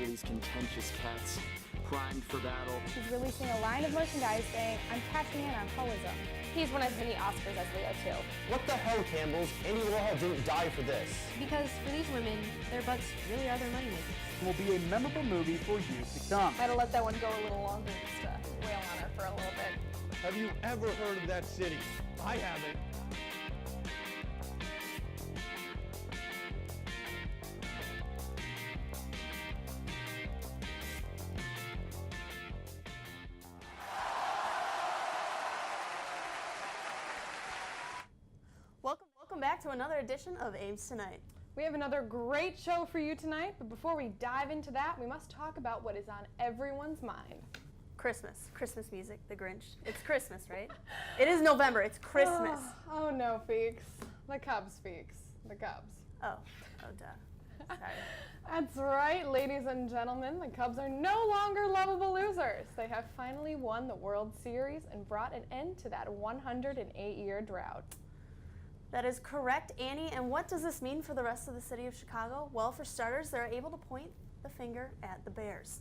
hear these contentious cats primed for battle. He's releasing a line of merchandise saying, I'm cashing in on holism. He's won as many Oscars as Leo, too. What the hell, Campbells? Andy Warhol didn't die for this. Because for these women, their butts really are their moneymakers. It will be a memorable movie for years to come. I had to let that one go a little longer just to wail on her for a little bit. Have you ever heard of that city? I haven't. Welcome back to another edition of Ames Tonight. We have another great show for you tonight, but before we dive into that, we must talk about what is on everyone's mind. Christmas music, the Grinch. It's Christmas, right? It is November, it's Christmas. Oh no, Feeks. The Cubs, Feeks. The Cubs. Oh duh. Sorry. That's right, ladies and gentlemen. The Cubs are no longer lovable losers. They have finally won the World Series and brought an end to that 108-year drought. That is correct, Annie. And what does this mean for the rest of the city of Chicago? Well, for starters, they're able to point the finger at the Bears.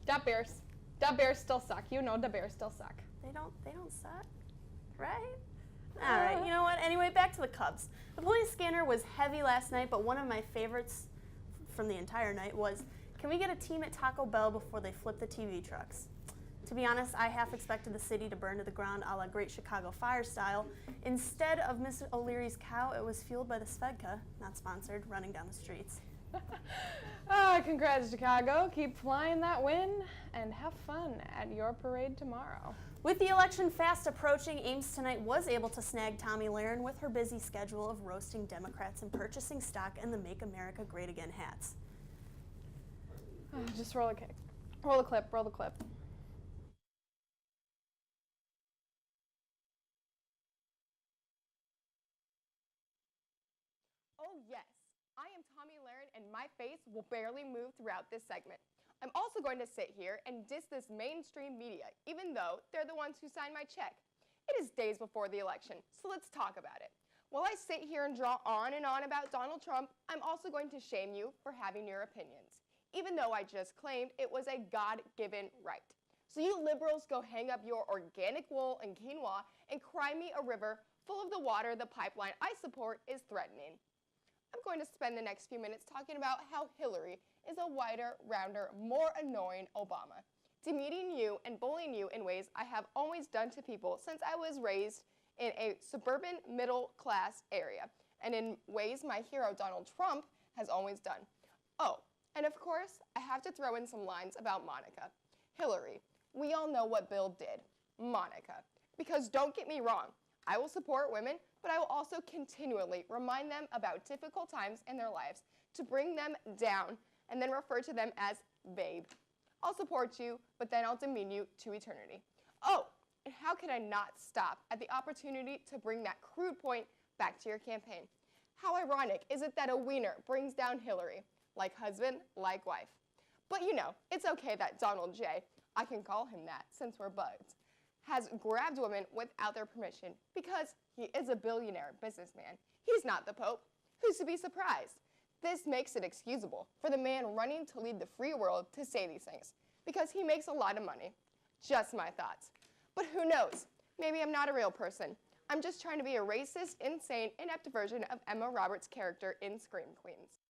The Bears. The Bears still suck. You know the Bears still suck. They don't suck, right? All right, you know what? Anyway, back to the Cubs. The police scanner was heavy last night, but one of my favorites from the entire night was, can we get a team at Taco Bell before they flip the TV trucks? To be honest, I half expected the city to burn to the ground a la Great Chicago Fire style. Instead of Mr. O'Leary's cow, it was fueled by the Svedka, not sponsored, running down the streets. Congrats, Chicago. Keep flying that win and have fun at your parade tomorrow. With the election fast approaching, Ames Tonight was able to snag Tomi Lahren with her busy schedule of roasting Democrats and purchasing stock in the Make America Great Again hats. Just roll the clip, roll the clip. Oh yes, I am Tomi Lahren and my face will barely move throughout this segment. I'm also going to sit here and diss this mainstream media, even though they're the ones who signed my check. It is days before the election, so let's talk about it. While I sit here and draw on and on about Donald Trump, I'm also going to shame you for having your opinions, even though I just claimed it was a God-given right. So you liberals go hang up your organic wool and quinoa and cry me a river full of the water the pipeline I support is threatening. I'm going to spend the next few minutes talking about how Hillary is a whiter, rounder, more annoying Obama, demeaning you and bullying you in ways I have always done to people since I was raised in a suburban middle-class area, and in ways my hero Donald Trump has always done. Oh, and of course, I have to throw in some lines about Monica. Hillary, we all know what Bill did. Monica. Because don't get me wrong, I will support women, but I will also continually remind them about difficult times in their lives to bring them down and then refer to them as babe. I'll support you, but then I'll demean you to eternity. Oh, and how could I not stop at the opportunity to bring that crude point back to your campaign? How ironic is it that a wiener brings down Hillary, like husband, like wife? But you know, it's okay that Donald J., I can call him that since we're buds, has grabbed women without their permission because he is a billionaire businessman. He's not the Pope. Who's to be surprised? This makes it excusable for the man running to lead the free world to say these things because he makes a lot of money. Just my thoughts. But who knows? Maybe I'm not a real person. I'm just trying to be a racist, insane, inept version of Emma Roberts' character in Scream Queens.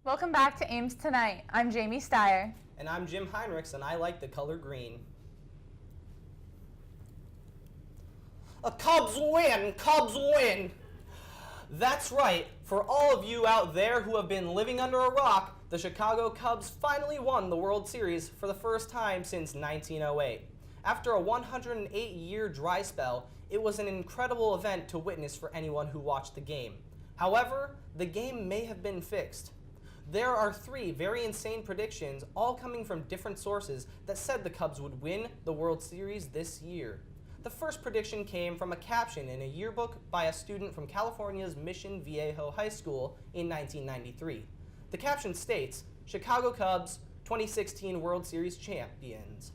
Welcome back to Ames Tonight. I'm Jamie Steyer. And I'm Jim Heinrichs, and I like the color green. A Cubs win! Cubs win! That's right. For all of you out there who have been living under a rock, the Chicago Cubs finally won the World Series for the first time since 1908. After a 108-year dry spell, it was an incredible event to witness for anyone who watched the game. However, the game may have been fixed. There are 3 very insane predictions, all coming from different sources, that said the Cubs would win the World Series this year. The first prediction came from a caption in a yearbook by a student from California's Mission Viejo High School in 1993. The caption states, "Chicago Cubs, 2016 World Series champions."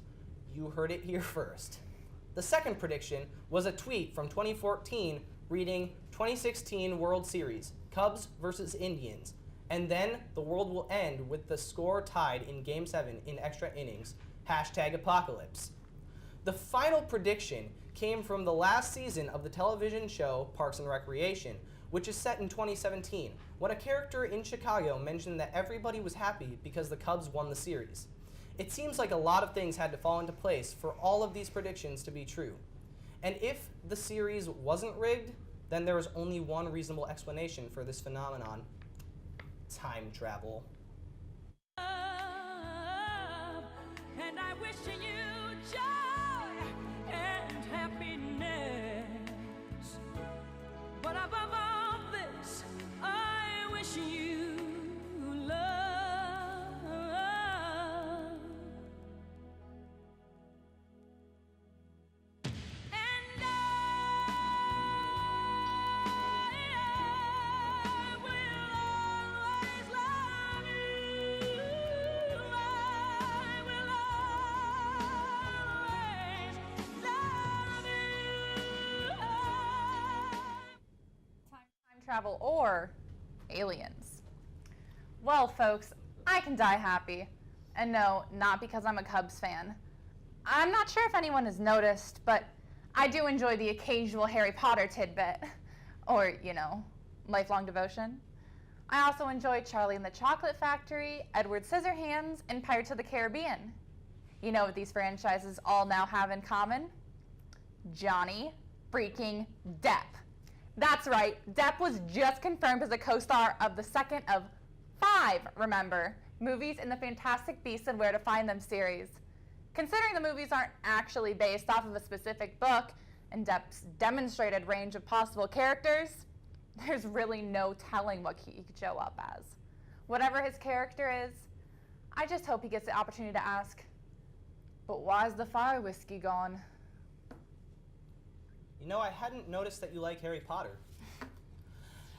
You heard it here first. The second prediction was a tweet from 2014 reading, "2016 World Series, Cubs versus Indians. And then the world will end with the score tied in Game 7 in extra innings. #apocalypse." The final prediction came from the last season of the television show Parks and Recreation, which is set in 2017, when a character in Chicago mentioned that everybody was happy because the Cubs won the series. It seems like a lot of things had to fall into place for all of these predictions to be true. And if the series wasn't rigged, then there was only one reasonable explanation for this phenomenon: time travel. And I wish you joy and happiness. But above all this, I wish you love. And I will always love you. I will always love you. Time travel or aliens. Well, folks, I can die happy. And no, not because I'm a Cubs fan. I'm not sure if anyone has noticed, but I do enjoy the occasional Harry Potter tidbit. Or, lifelong devotion. I also enjoy Charlie and the Chocolate Factory, Edward Scissorhands, and Pirates of the Caribbean. You know what these franchises all now have in common? Johnny freaking Depp. That's right, Depp was just confirmed as a co-star of the second of 5, remember, movies in the Fantastic Beasts and Where to Find Them series. Considering the movies aren't actually based off of a specific book and Depp's demonstrated range of possible characters, there's really no telling what he could show up as. Whatever his character is, I just hope he gets the opportunity to ask, but why's the fire whiskey gone? I hadn't noticed that you like Harry Potter.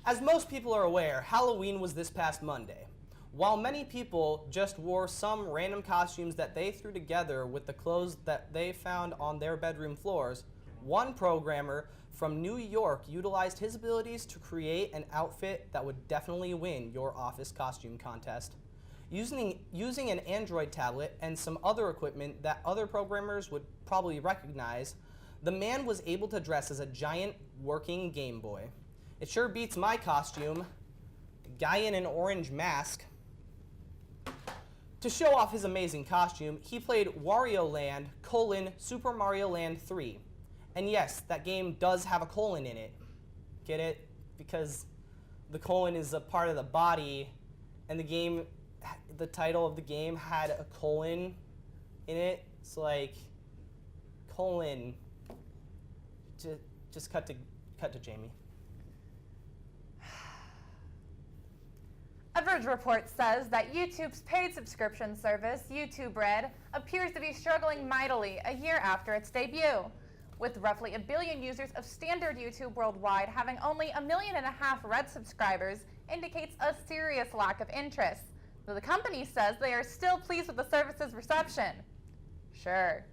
As most people are aware, Halloween was this past Monday. While many people just wore some random costumes that they threw together with the clothes that they found on their bedroom floors, one programmer from New York utilized his abilities to create an outfit that would definitely win your office costume contest. Using an Android tablet and some other equipment that other programmers would probably recognize, the man was able to dress as a giant working Game Boy. It sure beats my costume, a guy in an orange mask. To show off his amazing costume, he played Wario Land: Super Mario Land 3. And yes, that game does have a colon in it. Get it? Because the colon is a part of the body, and the title of the game had a colon in it. It's like, colon. Just cut to Jamie. A Verge report says that YouTube's paid subscription service, YouTube Red, appears to be struggling mightily a year after its debut. With roughly 1 billion users of standard YouTube worldwide having only 1.5 million Red subscribers indicates a serious lack of interest, though the company says they are still pleased with the service's reception. Sure.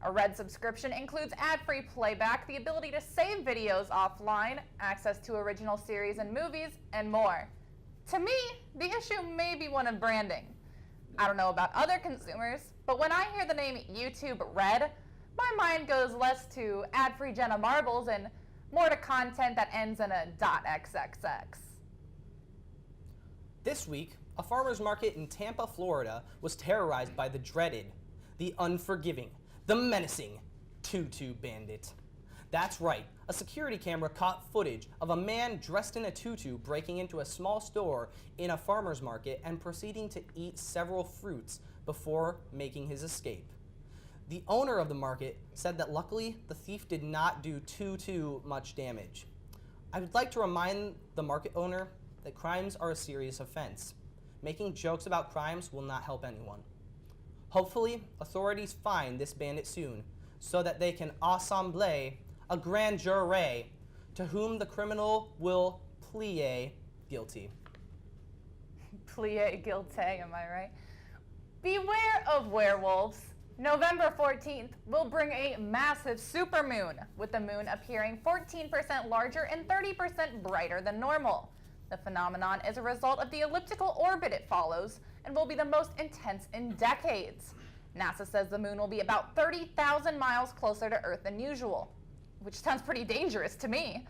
A Red subscription includes ad-free playback, the ability to save videos offline, access to original series and movies, and more. To me, the issue may be one of branding. I don't know about other consumers, but when I hear the name YouTube Red, my mind goes less to ad-free Jenna Marbles and more to content that ends in a .xxx. This week, a farmer's market in Tampa, Florida was terrorized by the dreaded, the unforgiving, the menacing Tutu Bandit. That's right, a security camera caught footage of a man dressed in a tutu breaking into a small store in a farmer's market and proceeding to eat several fruits before making his escape. The owner of the market said that luckily the thief did not do too much damage. I would like to remind the market owner that crimes are a serious offense. Making jokes about crimes will not help anyone. Hopefully, authorities find this bandit soon so that they can assemble a grand jury to whom the criminal will plead guilty. Plead guilty, am I right? Beware of werewolves. November 14th will bring a massive supermoon, with the moon appearing 14% larger and 30% brighter than normal. The phenomenon is a result of the elliptical orbit it follows and will be the most intense in decades. NASA says the moon will be about 30,000 miles closer to Earth than usual, which sounds pretty dangerous to me.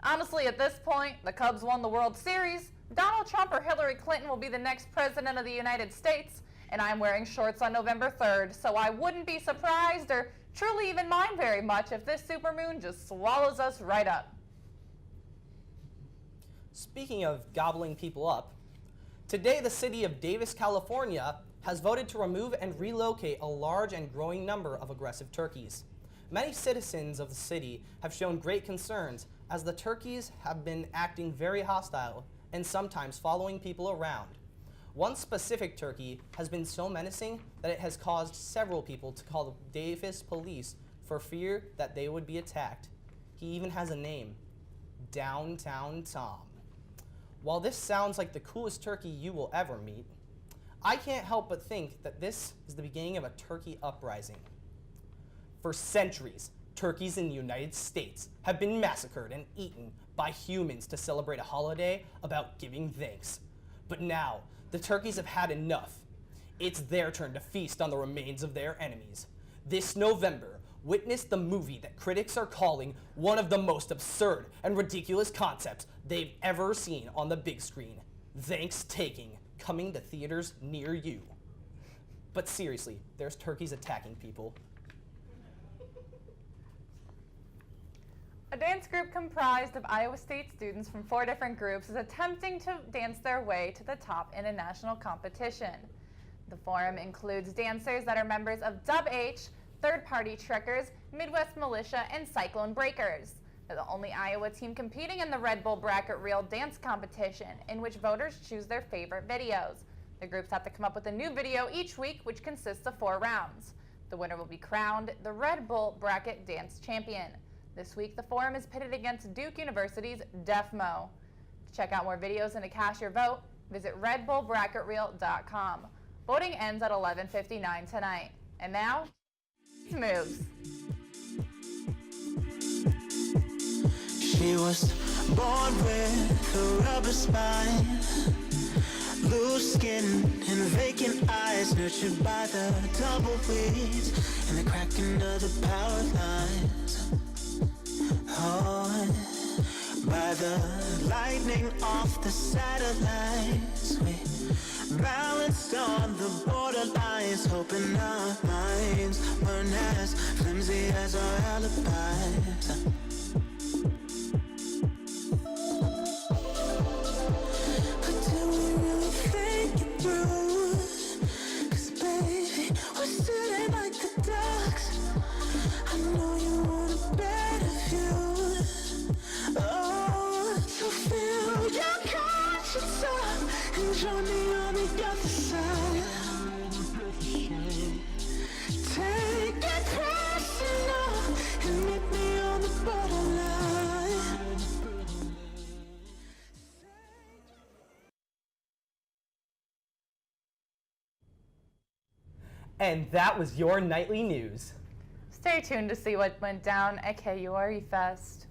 Honestly, at this point, the Cubs won the World Series, Donald Trump or Hillary Clinton will be the next president of the United States, and I'm wearing shorts on November 3rd, so I wouldn't be surprised or truly even mind very much if this supermoon just swallows us right up. Speaking of gobbling people up, today the city of Davis, California has voted to remove and relocate a large and growing number of aggressive turkeys. Many citizens of the city have shown great concerns as the turkeys have been acting very hostile and sometimes following people around. One specific turkey has been so menacing that it has caused several people to call the Davis police for fear that they would be attacked. He even has a name, Downtown Tom. While this sounds like the coolest turkey you will ever meet, I can't help but think that this is the beginning of a turkey uprising. For centuries, turkeys in the United States have been massacred and eaten by humans to celebrate a holiday about giving thanks. But now, the turkeys have had enough. It's their turn to feast on the remains of their enemies. This November, witness the movie that critics are calling one of the most absurd and ridiculous concepts they've ever seen on the big screen. Thanksgiving, coming to theaters near you. But seriously, there's turkeys attacking people. A dance group comprised of Iowa State students from 4 different groups is attempting to dance their way to the top in a national competition. The forum includes dancers that are members of Dub H, Third Party Trekkers, Midwest Militia, and Cyclone Breakers. They're the only Iowa team competing in the Red Bull Bracket Reel dance competition, in which voters choose their favorite videos. The groups have to come up with a new video each week, which consists of 4 rounds. The winner will be crowned the Red Bull Bracket Dance Champion. This week, the forum is pitted against Duke University's DefMo. To check out more videos and to cast your vote, visit redbullbracketreel.com. Voting ends at 11:59 tonight. And now, moves. She was born with a rubber spine, loose skin and vacant eyes, nurtured by the tumbleweeds and the cracking of the power lines. Oh, by the lightning off the satellites, we balanced on the borderlines, hoping our minds weren't as flimsy as our alibis. But do we really think it through? 'Cause baby, we're sitting like the ducks. I know you want a better view. Oh, so fill your conscience up and join me on the other side. Take it personal and meet me on the borderline. And that was your nightly news. Stay tuned to see what went down at KURE Fest.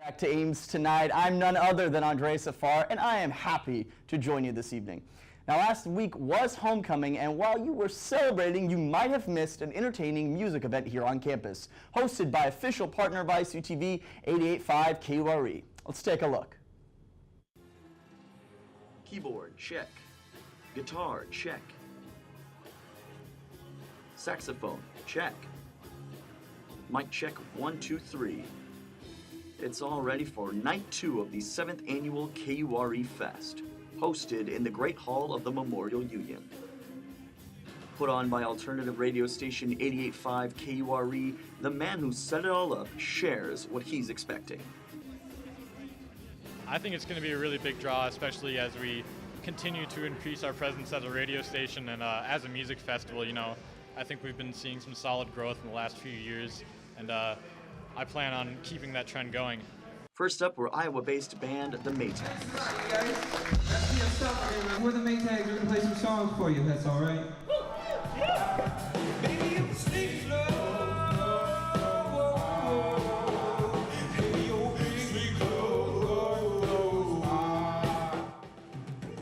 Back to Ames tonight. I'm none other than Andre Safar, and I am happy to join you this evening. Now, last week was homecoming, and while you were celebrating, you might have missed an entertaining music event here on campus, hosted by official partner of ISU-TV 88.5 KURE. Let's take a look. Keyboard, check. Guitar, check. Saxophone, check. Mic check 1, 2, 3. It's all ready for night 2 of the 7th annual KURE Fest, hosted in the Great Hall of the Memorial Union. Put on by alternative radio station 88.5 KURE, the man who set it all up shares what he's expecting. I think it's going to be a really big draw, especially as we continue to increase our presence as a radio station and as a music festival. You know, I think we've been seeing some solid growth in the last few years, and I plan on keeping that trend going. First up were Iowa-based band The Maytags. Hey guys, that's the stuff, man. We're The Maytags. We're gonna play some songs for you. That's all right.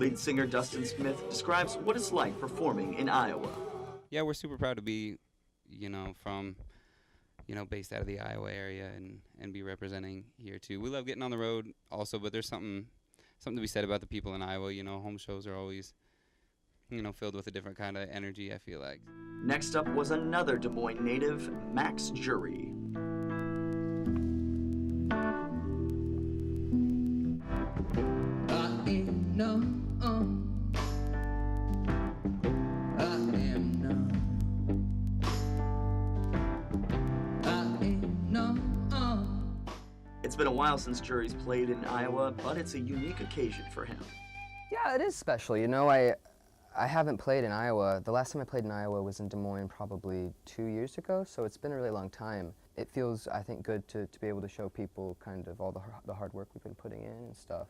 Lead singer Dustin Smith describes what it's like performing in Iowa. Yeah, we're super proud to be, based out of the Iowa area and be representing here too. We love getting on the road also, but there's something to be said about the people in Iowa. Home shows are always, filled with a different kind of energy, I feel like. Next up was another Des Moines native, Max Jury. It's been a while since Jury's played in Iowa, but it's a unique occasion for him. Yeah, it is special. I haven't played in Iowa. The last time I played in Iowa was in Des Moines probably 2 years ago, so it's been a really long time. It feels, I think, good to be able to show people kind of all the hard work we've been putting in and stuff.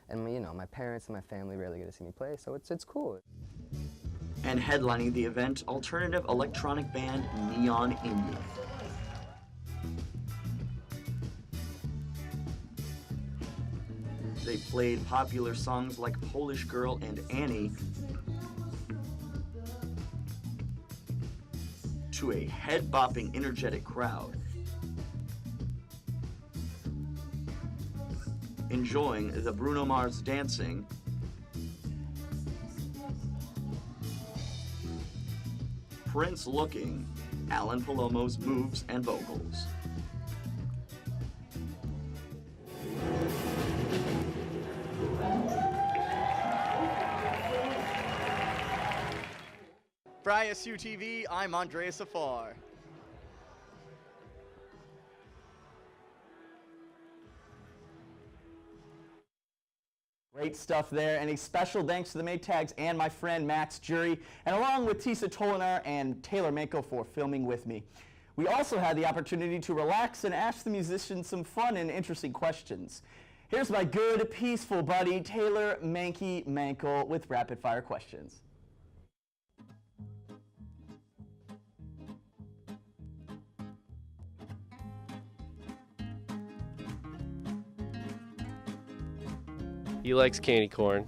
And my parents and my family rarely get to see me play, so it's cool. And headlining the event, alternative electronic band Neon Indian. They played popular songs like Polish Girl and Annie to a head-bopping, energetic crowd, enjoying the Bruno Mars dancing, Prince looking, Alan Palomo's moves and vocals. For ISU TV, I'm Andre Safar. Great stuff there, and a special thanks to the Maytags and my friend Max Jury, and along with Tisa Tolinar and Taylor Manko for filming with me. We also had the opportunity to relax and ask the musicians some fun and interesting questions. Here's my good, peaceful buddy, Taylor Manko with rapid fire questions. He likes candy corn.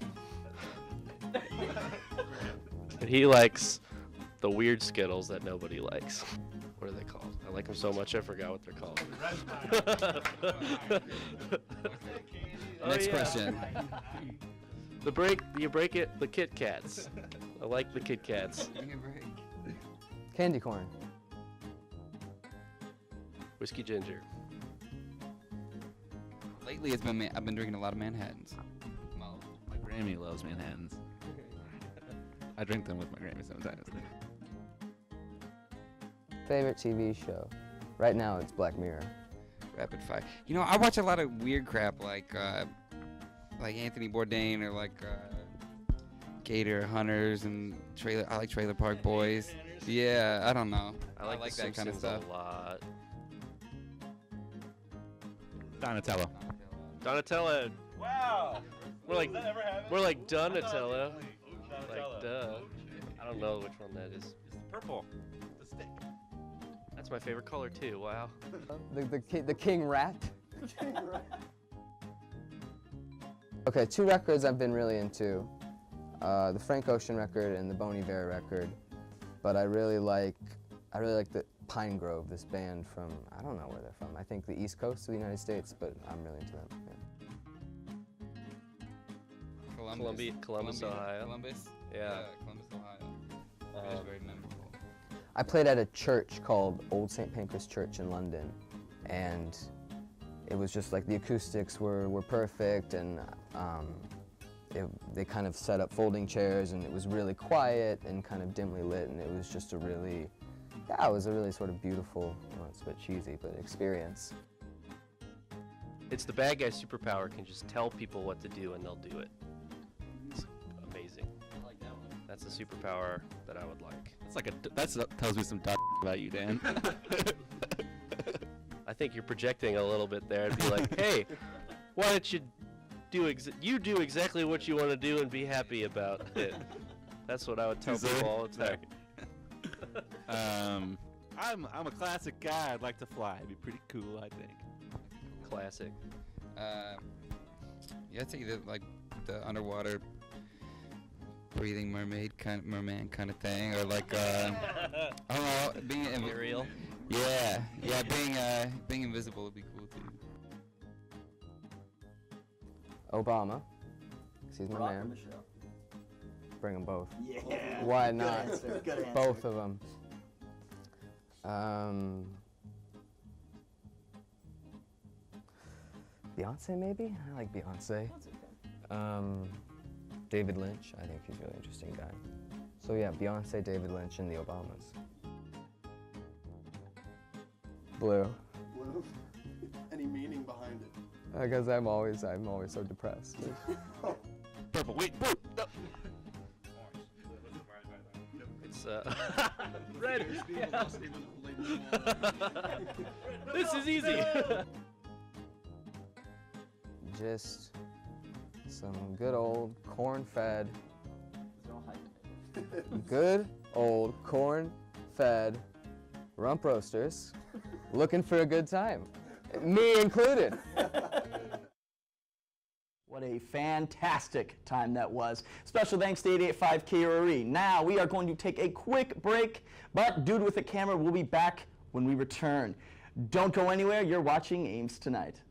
And he likes the weird Skittles that nobody likes. What are they called? I like them so much I forgot what they're called. Next question. You break it, the Kit Kats. I like the Kit Kats. Candy corn. Whiskey ginger. Lately, I've been drinking a lot of Manhattans. Well, my Grammy loves Manhattans. I drink them with my Grammy sometimes. Favorite TV show? Right now, it's Black Mirror. Rapid fire. I watch a lot of weird crap like Anthony Bourdain or Gator Hunters and I like Trailer Park Boys. Yeah, I don't know. I like that kind of stuff a lot. Donatello. Wow. We're like Donatello. Like duh. I don't know which one that is. It's purple. The stick. That's my favorite color too. Wow. The King Rat. Okay, 2 records I've been really into. The Frank Ocean record and the Bon Iver record. But I really like the Pine Grove, this band from, I don't know where they're from. I think the East Coast of the United States, but I'm really into them. Yeah. Columbus, Ohio. Columbus? Yeah. Columbus, Ohio. It is very memorable. I played at a church called Old St. Pancras Church in London, and it was just like the acoustics were perfect, and they kind of set up folding chairs, and it was really quiet and kind of dimly lit, and it was just a really, yeah, it was a really sort of beautiful, well, it's a bit cheesy, but experience. It's the bad guy superpower can just tell people what to do and they'll do it. It's amazing. I like that one. That's a superpower that I would like. That tells me some about you, Dan. I think you're projecting a little bit there and be like, hey, why don't you do exactly what you want to do and be happy about it. That's what I would tell people all the time. I'm a classic guy. I'd like to fly. It'd be pretty cool, I think. Classic. Yeah, I'd say that like the underwater breathing merman kind of thing, or like I don't know, being real. Yeah, being invisible would be cool too. Obama, 'cause he's my Rock man. the show. Bring them both. Yeah. Why Good not? answer, good answer. Both of them. Beyonce, maybe? I like Beyonce. David Lynch, I think he's a really interesting guy. So yeah, Beyonce, David Lynch, and the Obamas. Blue. Blue? Any meaning behind it? Because I'm always so depressed. Purple. Wait, blue. No. It's red. Yeah. This is easy. Just some good old corn-fed, good old corn-fed rump roasters looking for a good time. Me included. What a fantastic time that was. Special thanks to 88.5 KRE. Now we are going to take a quick break, but Dude with a Camera will be back when we return. Don't go anywhere. You're watching Ames Tonight.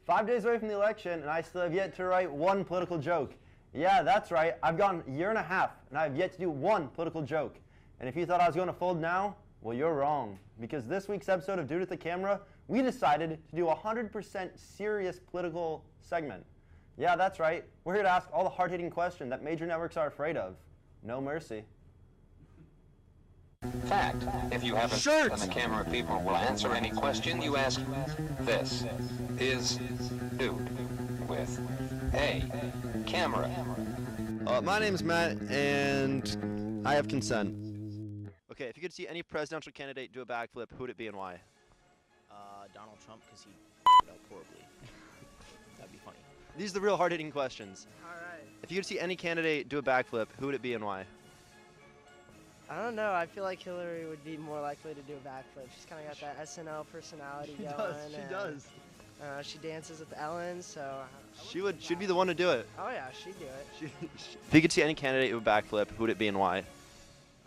"5 days away from the election, and I still have yet to write one political joke." Yeah, that's right. I've gone a year and a half, and I've yet to do one political joke. And if you thought I was going to fold now, well, you're wrong. Because this week's episode of Dude at the Camera we decided to do a 100% serious political segment. Yeah, that's right. We're here to ask all the hard-hitting questions that major networks are afraid of. No mercy. Fact. If you have a shirt, and the camera people will answer any question you ask. This is Dude with a Camera. My name's Matt, and I have consent. Okay, if you could see any presidential candidate do a backflip, who would it be and why? Donald Trump, because he f***ed up horribly. That'd be funny. These are the real hard-hitting questions. All right. If you could see any candidate do a backflip, who would it be and why? I don't know. I feel like Hillary would be more likely to do a backflip. She's kind of got that SNL personality going. She does. She dances with Ellen, so. She'd be the one to do it. Oh yeah, she'd do it. If you could see any candidate do a backflip, who would it be and why?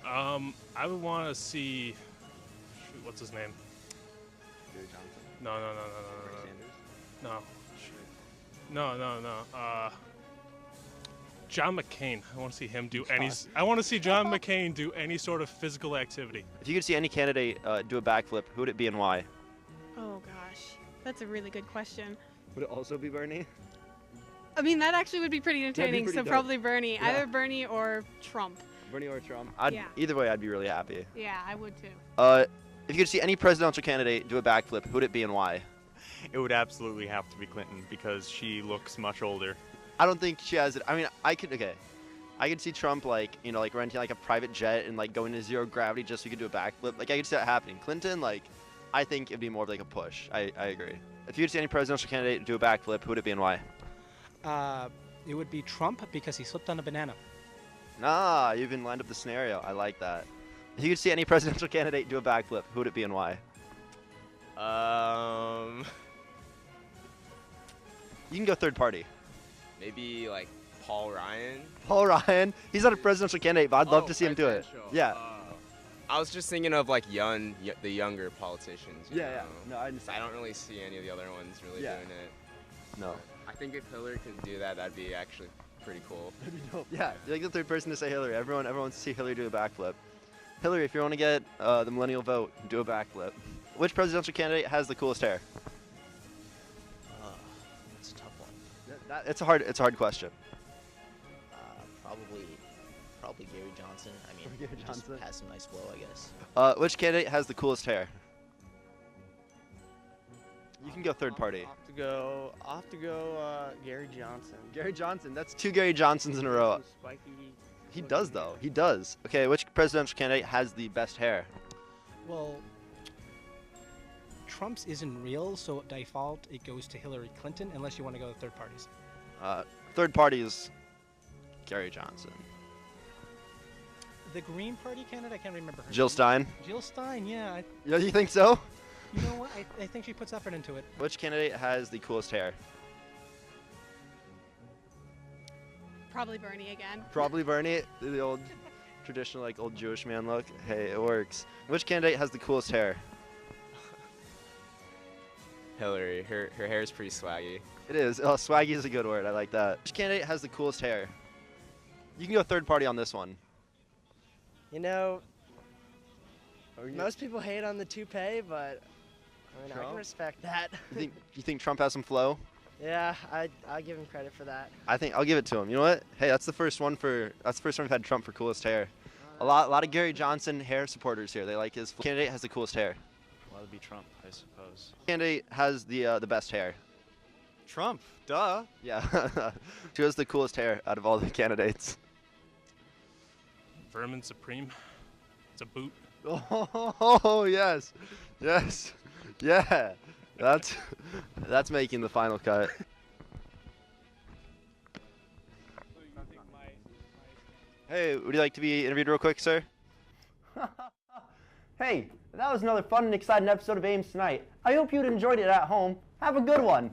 I would want to see. Shoot, what's his name? Gary Johnson. No. John McCain. I want to see him do any. I want to see John McCain do any sort of physical activity. If you could see any candidate do a backflip, who would it be and why? Oh gosh, that's a really good question. Would it also be Bernie? I mean, that actually would be pretty entertaining. pretty So dope. probably Bernie, Yeah. either Bernie or Trump. Bernie or Trump? Yeah. Either way, I'd be really happy. Yeah, I would too. If you could see any presidential candidate do a backflip, who would it be and why? It would absolutely have to be Clinton because she looks much older. I don't think she has it. I mean, I could see Trump like renting like a private jet and like going to zero gravity just so he could do a backflip. Like I could see that happening. Clinton, like, I think it'd be more of like a push. I agree. If you could see any presidential candidate do a backflip, who would it be and why? It would be Trump because he slipped on a banana. Nah, you even lined up the scenario. I like that. If you could see any presidential candidate do a backflip, who would it be and why? You can go third party. Maybe like Paul Ryan. Paul Ryan. He's not a presidential candidate, but I'd love to see him do it. Yeah. I was just thinking of like the younger politicians. you Yeah, yeah. know? No, I understand. I don't really see any of the other ones really Yeah. doing it. No. I think if Hillary could do that, that'd be actually pretty cool. That'd be dope. Yeah, you're like the third person to say Hillary. Everyone wants to see Hillary do a backflip. Hillary, if you want to get the millennial vote, do a backflip. Which presidential candidate has the coolest hair? It's a tough one. It's a hard question. Probably Gary Johnson. I mean, Gary he just Johnson. has some nice flow, I guess. Which candidate has the coolest hair? You can go third party. I'll have to go Gary Johnson. Gary Johnson. That's two Gary Johnsons in a row. Spiky. He does though. He does. Okay, which presidential candidate has the best hair? Well, Trump's isn't real, so default it goes to Hillary Clinton, unless you want to go to third parties. Third party is Gary Johnson. The Green Party candidate, I can't remember her Jill name. Stein? Jill Stein, yeah. Yeah, you think so? You know what? I think she puts effort into it. Which candidate has the coolest hair? Probably Bernie again. Probably Bernie, the old traditional like old Jewish man look. Hey, it works. Which candidate has the coolest hair? Hillary, her hair's pretty swaggy. It is. Oh, swaggy is a good word. I like that. Which candidate has the coolest hair? You can go third party on this one. You know, most people hate on the toupee, but I mean, I can Trump? respect that. You think Trump has some flow? Yeah, I'll give him credit for that. I think I'll give it to him. You know what? Hey, that's the first one we've had Trump for coolest hair. A lot of Gary Johnson hair supporters here. They like his candidate has the coolest hair. Well, that'd be Trump, I suppose. Candidate has the best hair. Trump, duh. Yeah. Who has the coolest hair out of all the candidates? Vermin Supreme. It's a boot. Oh yes, yes, yeah. That's making the final cut. Hey, would you like to be interviewed real quick, sir? Hey, that was another fun and exciting episode of Ames Tonight. I hope you enjoyed it at home. Have a good one.